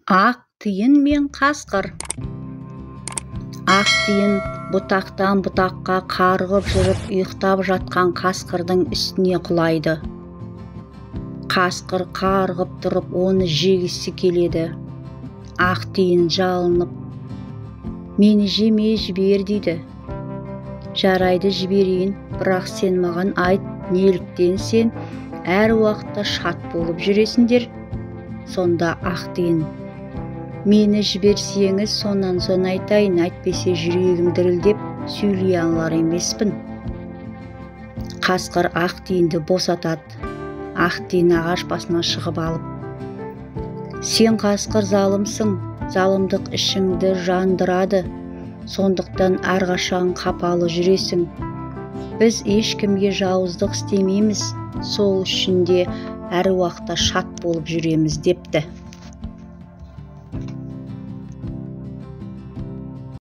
Ақ тиын мен қасқыр. Ақ тиын бұтақтан бұтаққа қарғып жүріп ұйықтап жатқан қасқырдың үстіне құлайды. Қасқыр қарғып тұрып оны жегісі келеді. Ақ тиын жалынып, мені жеме жібер дейді. Жарайды, жіберейін, бірақ сен маған айт, неліктен сен әр уақытта шат болып жүресіңдер? Сонда ақ тиын, мені жіберсеңіз сонан соң айтайын, әйтпесе жүрегім дірілдеп сөйлей алар емеспін. Қасқыр ақ тиынды босатады. Ақ тиын ағаш басына шығып алып, сен қасқыр залымсың, залымдық ішіңді жандырады, сондықтан әрқашан қапалы жүресің. Біз ешкімге жауыздық істемейміз, сол үшін де әр уақытта шат болып жүреміз депті.